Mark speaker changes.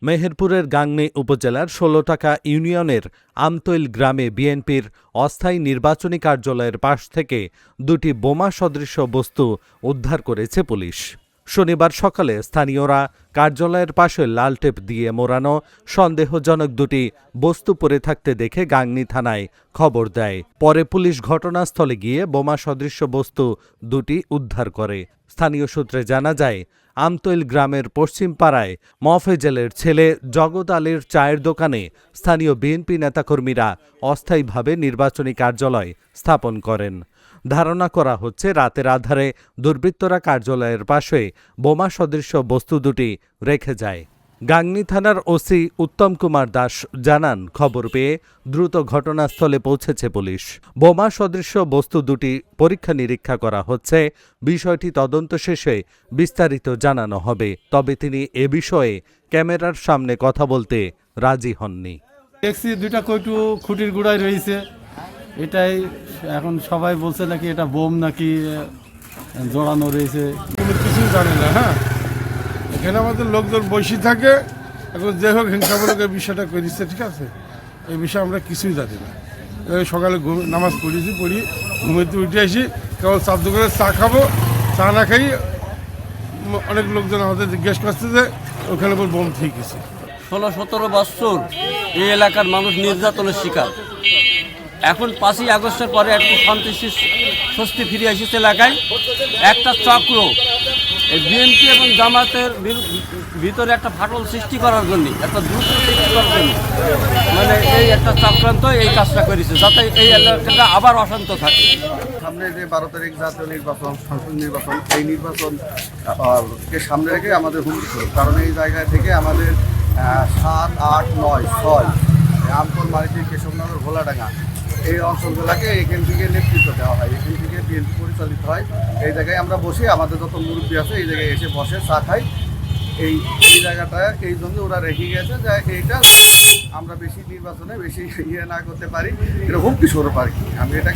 Speaker 1: মেহেরপুরের গাংনী উপজেলার ১৬টাকা ইউনিয়নের আমতৈল গ্রামে বিএনপির অস্থায়ী নির্বাচনী কার্যালয়ের পাশ থেকে দুটি বোমা সদৃশ বস্তু উদ্ধার করেছে পুলিশ। শনিবার সকালে স্থানীয়রা কার্যালয়ের পাশে লাল টেপ দিয়ে মোড়ানো সন্দেহজনক দুটি বস্তু পড়ে থাকতে দেখে গাংনী থানায় খবর দেয়। পরে পুলিশ ঘটনাস্থলে গিয়ে বোমা সদৃশ বস্তু দুটি উদ্ধার করে। স্থানীয় সূত্রে জানা যায়, আমতৈল গ্রামের পশ্চিম পাড়ায় মফেজেলের ছেলে জগৎ আলীর চায়ের দোকানে স্থানীয় বিএনপি নেতাকর্মীরা অস্থায়ীভাবে নির্বাচনী কার্যালয় স্থাপন করেন। ধারণা করা হচ্ছে, রাতের আধারে দুর্বৃত্তরা কার্যালয়ের পাশে বোমা সদৃশ বস্তু দুটি রেখে যায়। গাংনী থানার ওসি উত্তম কুমার দাস জানান, খবর পেয়ে দ্রুত ঘটনাস্থলে পৌঁছেছে পুলিশ। বোমা সদৃশ বস্তু দুটি পরীক্ষা নিরীক্ষা করা হচ্ছে। বিষয়টি তদন্ত শেষে বিস্তারিত জানানো হবে। তবে তিনি এ বিষয়ে ক্যামেরার সামনে কথা বলতে রাজি হননি।
Speaker 2: দেখছি দুইটা কয়টু খুঁটির গুড়ায় রয়েছে, এটাই এখন সবাই বলছে নাকি এটা বোম নাকি জড়ানো রয়েছে,
Speaker 3: কোনো কিছুই জানি না। হ্যাঁ, এখানে আমাদের লোকজন বসে থাকে, এখন যে হোক হিংসামূলক এই বিষয়টা করেছে, ঠিক আছে, এই বিষয়ে আমরা কিছুই জানি না। সকালে নামাজ পড়ি ঘুমেতে উঠে আসি, কেবল চার দোকানে চা খাবো, চা না খাই অনেক লোকজন আমাদের জিজ্ঞেস করছে যে ওখানে বোম ঠিক আছে।
Speaker 4: 16-17 বছর এই এলাকার মানুষ নির্যাতনের শিকার। এখন 5ই আগস্টের পরে একটু স্বস্তি ফিরে এসেছে এলাকায়। একটা চক্র এই বিএনপি এবং জামাতের ভিতরে একটা ফাটল সৃষ্টি করার জন্য, একটা দ্রুত সৃষ্টি করার জন্য মানে এই একটা চক্রান্ত এই কাজটা করেছে, যাতে এই এলাকাটা আবার অশান্ত থাকে।
Speaker 5: সামনে যে 12 তারিখ জাতীয় নির্বাচন, সংসদ নির্বাচন, এই নির্বাচনকে সামনে রেখে আমাদের হুমকি ছিল। কারণ এই জায়গায় থেকে আমাদের 7, 8, 9, 6 আমতল, মারিচি, কেশবনগর, ভোলাডাঙ্গা এই অঞ্চলগুলোকে এখান থেকে নেতৃত্ব দেওয়া হয়, এখান থেকে বিএনপি পরিচালিত হয়। এই জায়গায় আমরা বসি, আমাদের যত মুরব্বী আছে এই জায়গায় এসে বসে চা খাই। এই জায়গাটা এই জন্য ওরা রেখে গেছে যে এইটা আমরা বেশি নির্বাচনে বেশি না করতে পারি, এটা হুমকি স্বরূপ আর কি। আমি এটা